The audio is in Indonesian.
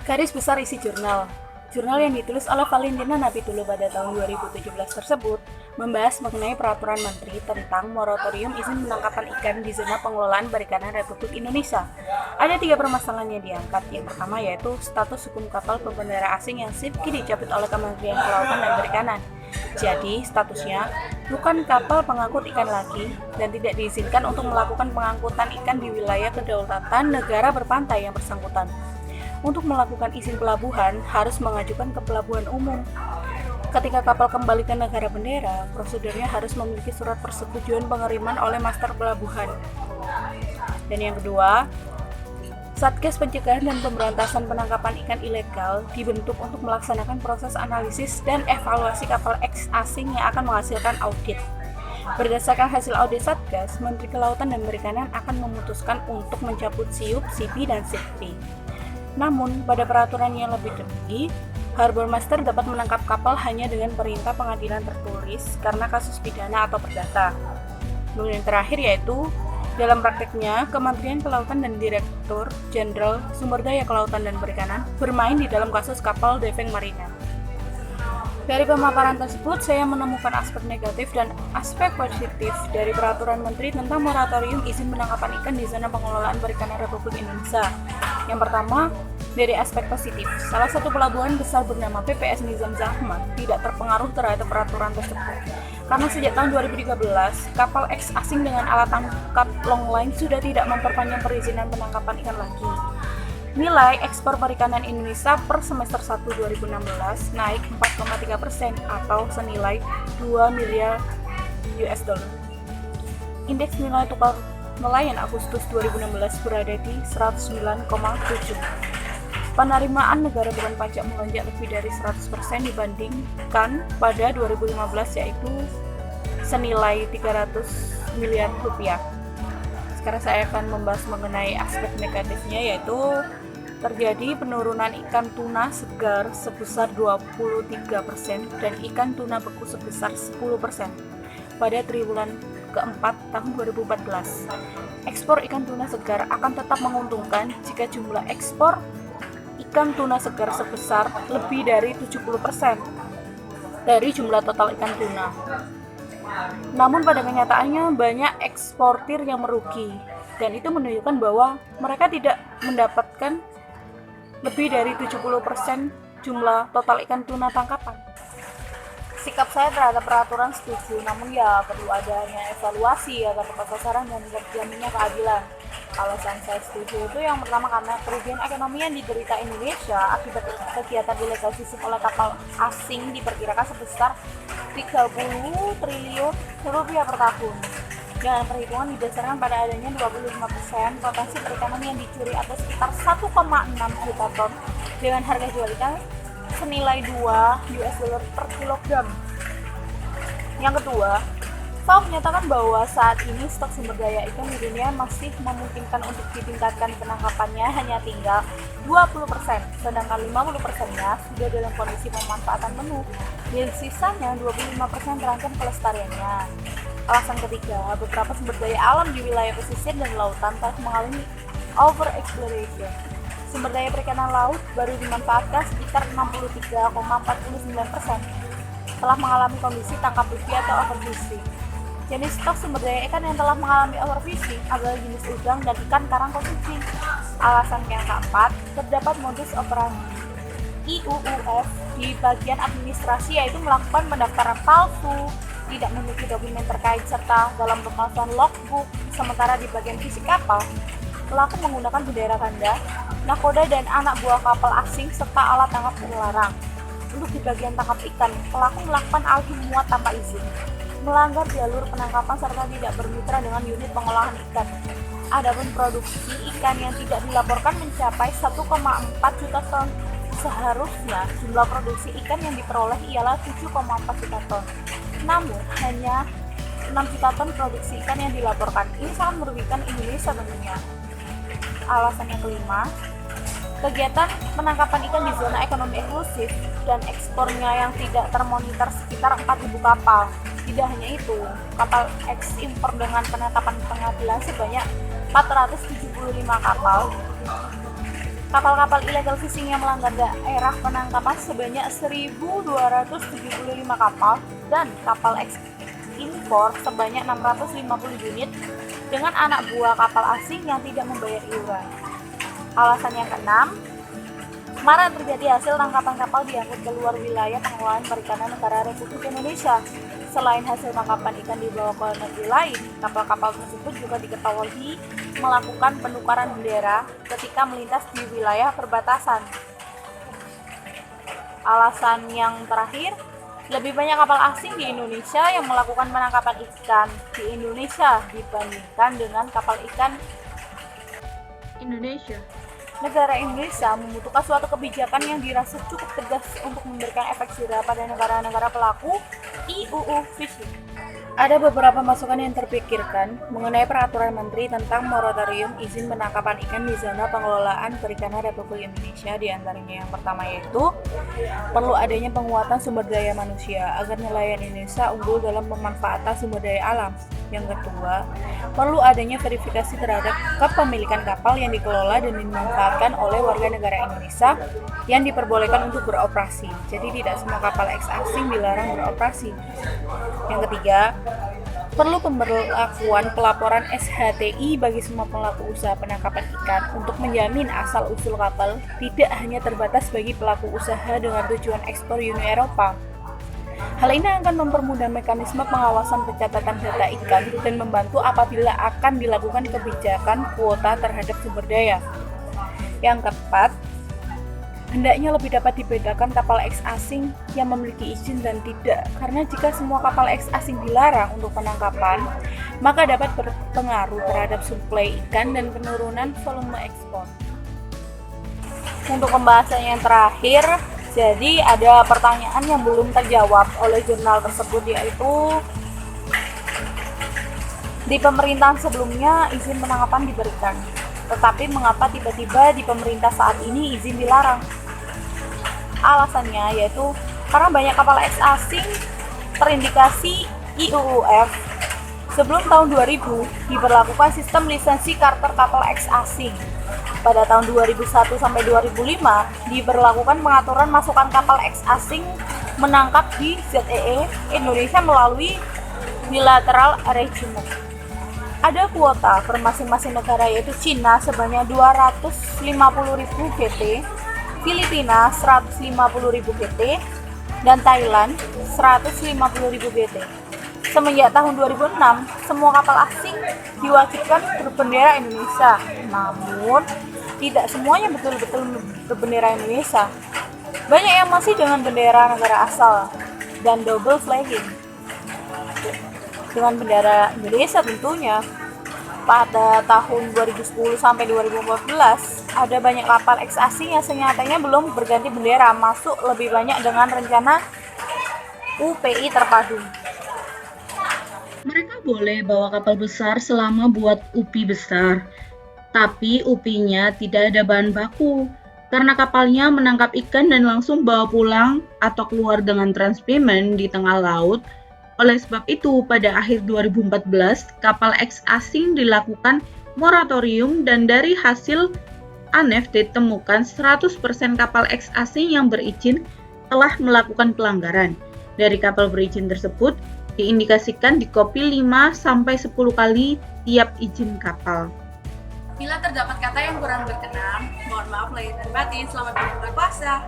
Garis besar isi jurnal. Jurnal yang ditulis oleh Valentina Napitulu pada tahun 2017 tersebut membahas mengenai peraturan menteri tentang moratorium izin penangkapan ikan di zona pengelolaan perikanan Republik Indonesia. Ada 3 permasalahan yang diangkat. Yang pertama yaitu status hukum kapal berbendera asing yang SIPKI dicabut oleh Kementerian Kelautan dan Perikanan. Jadi, statusnya bukan kapal pengangkut ikan lagi dan tidak diizinkan untuk melakukan pengangkutan ikan di wilayah kedaulatan negara berpantai yang bersangkutan. Untuk melakukan izin pelabuhan harus mengajukan ke pelabuhan umum. Ketika kapal kembali ke negara bendera, prosedurnya harus memiliki surat persetujuan pengiriman oleh master pelabuhan. Dan yang kedua, Satgas Pencegahan dan Pemberantasan Penangkapan Ikan Ilegal dibentuk untuk melaksanakan proses analisis dan evaluasi kapal asing yang akan menghasilkan audit. Berdasarkan hasil audit Satgas, Menteri Kelautan dan Perikanan akan memutuskan untuk mencabut SIUP, SIPI, dan SIPPI. Namun, pada peraturan yang lebih tinggi, Harbor Master dapat menangkap kapal hanya dengan perintah pengadilan tertulis karena kasus pidana atau perdata. Kemudian yang terakhir yaitu, dalam prakteknya, Kementerian Kelautan dan Direktur Jenderal Sumber Daya Kelautan dan Perikanan bermain di dalam kasus kapal Deveng Marina. Dari pemaparan tersebut, saya menemukan aspek negatif dan aspek positif dari peraturan menteri tentang moratorium izin penangkapan ikan di zona pengelolaan perikanan Republik Indonesia. Yang pertama, dari aspek positif, salah satu pelabuhan besar bernama PPS Nizam Zahman tidak terpengaruh terhadap peraturan tersebut. Karena sejak tahun 2013, kapal X asing dengan alat tangkap longline sudah tidak memperpanjang perizinan penangkapan ikan lagi. Nilai ekspor perikanan Indonesia per semester 1 2016 naik 4,3% atau senilai 2 miliar US dollar. Indeks nilai tukar nelayan Agustus 2016 berada di 109,7. Penerimaan negara bukan pajak melonjak lebih dari 100% dibandingkan pada 2015 yaitu senilai 300 miliar rupiah. Sekarang saya akan membahas mengenai aspek negatifnya yaitu terjadi penurunan ikan tuna segar sebesar 23% dan ikan tuna beku sebesar 10% pada triwulan keempat tahun 2014. Ekspor ikan tuna segar akan tetap menguntungkan jika jumlah ekspor ikan tuna segar sebesar lebih dari 70% dari jumlah total ikan tuna. Namun pada kenyataannya banyak eksportir yang merugi dan itu menunjukkan bahwa mereka tidak mendapatkan lebih dari 70% jumlah total ikan tuna tangkapan. Sikap saya terhadap peraturan setuju, namun ya perlu adanya evaluasi agar tepat sasaran dan terjaminnya keadilan. Alasan saya setuju itu yang pertama karena kerugian ekonomi yang diderita Indonesia akibat kegiatan ilegal fishing oleh kapal asing diperkirakan sebesar 30 triliun rupiah per tahun. Dengan perhitungan didasarkan pada adanya 25% potensi perikanan yang dicuri atau sekitar 1,6 juta ton dengan harga jual ikan senilai 2 US dollar per kilogram. Yang kedua, FAO menyatakan bahwa saat ini stok sumber daya ikan di dunia masih memungkinkan untuk ditingkatkan penangkapannya hanya tinggal 20%, sedangkan 50%-nya sudah dalam kondisi pemanfaatan penuh, dan sisanya 25% terancam kelestariannya. Alasan ketiga, beberapa sumber daya alam di wilayah pesisir dan lautan telah mengalami overexploration. Sumber daya perikanan laut baru dimanfaatkan sekitar 63,49%, telah mengalami kondisi tangkap rugi atau overfishing. Jenis stok sumber daya ikan yang telah mengalami overfishing adalah jenis udang dan ikan karang konsumsi. Alasan yang keempat, terdapat modus operandi IUUF di bagian administrasi yaitu melakukan pendaftaran palsu, tidak memiliki dokumen terkait serta dalam pemalsuan logbook, sementara di bagian fisik kapal, pelaku menggunakan bendera ganda, nakoda dan anak buah kapal asing serta alat tangkap terlarang. Untuk di bagian tangkap ikan, pelaku melakukan alih muat tanpa izin, melanggar jalur penangkapan serta tidak bermitra dengan unit pengolahan ikan. Adapun produksi ikan yang tidak dilaporkan mencapai 1,4 juta ton. Seharusnya jumlah produksi ikan yang diperoleh ialah 7,4 juta ton. Namun hanya 6 juta ton produksi ikan yang dilaporkan. Ini sangat merugikan Indonesia tentunya. Alasan yang kelima, kegiatan penangkapan ikan di zona ekonomi eksklusif dan ekspornya yang tidak termonitor sekitar 4.000 kapal. Tidak hanya itu, kapal ekspor dengan penetapan pengadilan sebanyak 475 kapal kapal-kapal illegal fishing yang melanggar daerah penangkapan sebanyak 1.275 kapal dan kapal impor sebanyak 650 unit dengan anak buah kapal asing yang tidak membayar iuran. Alasan yang keenam, kemarin terjadi hasil tangkapan kapal diangkut ke luar wilayah pengelolaan perikanan negara Republik Indonesia. Selain hasil tangkapan ikan dibawa ke negeri lain, kapal-kapal tersebut juga diketahui melakukan penukaran bendera ketika melintas di wilayah perbatasan. Alasan yang terakhir, lebih banyak kapal asing di Indonesia yang melakukan penangkapan ikan di Indonesia dibandingkan dengan kapal ikan Indonesia. Negara Indonesia membutuhkan suatu kebijakan yang dirasa cukup tegas untuk memberikan efek jerah pada negara-negara pelaku IUU fishing. Ada beberapa masukan yang terpikirkan mengenai peraturan menteri tentang moratorium izin penangkapan ikan di zona pengelolaan perikanan Republik Indonesia. Di antaranya yang pertama yaitu perlu adanya penguatan sumber daya manusia agar nelayan Indonesia unggul dalam pemanfaatan sumber daya alam. Yang kedua, perlu adanya verifikasi terhadap kepemilikan kapal yang dikelola dan dimanfaatkan oleh warga negara Indonesia yang diperbolehkan untuk beroperasi. Jadi tidak semua kapal eks asing dilarang beroperasi. Yang ketiga, perlu pemberlakuan pelaporan SHTI bagi semua pelaku usaha penangkapan ikan untuk menjamin asal-usul kapal tidak hanya terbatas bagi pelaku usaha dengan tujuan ekspor Uni Eropa. Hal ini akan mempermudah mekanisme pengawasan pencatatan data ikan dan membantu apabila akan dilakukan kebijakan kuota terhadap sumber daya. Yang keempat, hendaknya lebih dapat dibedakan kapal eks asing yang memiliki izin dan tidak, karena jika semua kapal eks asing dilarang untuk penangkapan, maka dapat berpengaruh terhadap suplai ikan dan penurunan volume ekspor. Untuk pembahasan yang terakhir, jadi ada pertanyaan yang belum terjawab oleh jurnal tersebut, yaitu di pemerintahan sebelumnya izin penangkapan diberikan, tetapi mengapa tiba-tiba di pemerintah saat ini izin dilarang? Alasannya yaitu karena banyak kapal eks asing terindikasi IUUF. Sebelum tahun 2000 diberlakukan sistem lisensi charter kapal eks asing. Pada tahun 2001 sampai 2005 diberlakukan pengaturan masukan kapal eks asing menangkap di ZEE Indonesia melalui bilateral arrangement. Ada kuota per masing-masing negara, yaitu Cina sebanyak 250.000 GT, Filipina 150.000 GT, dan Thailand 150.000 GT. Semenjak tahun 2006, semua kapal asing diwajibkan berbendera Indonesia. Namun, tidak semuanya betul-betul berbendera Indonesia. Banyak yang masih dengan bendera negara asal dan double flagging. Dengan bendera Indonesia tentunya. Pada tahun 2010 sampai 2014, ada banyak kapal eks asing yang senyatanya belum berganti bendera masuk lebih banyak dengan rencana UPI terpadu. Mereka boleh bawa kapal besar selama buat UPI besar, tapi UPI-nya tidak ada bahan baku, karena kapalnya menangkap ikan dan langsung bawa pulang atau keluar dengan transpayment di tengah laut. Oleh sebab itu, pada akhir 2014, kapal eks asing dilakukan moratorium dan dari hasil ANEF ditemukan 100% kapal eks asing yang berizin telah melakukan pelanggaran. Dari kapal berizin tersebut, diindikasikan di copy 5-10 kali tiap izin kapal. Bila terdapat kata yang kurang berkenan, mohon maaf lahir dan batin. Selamat berbuka puasa.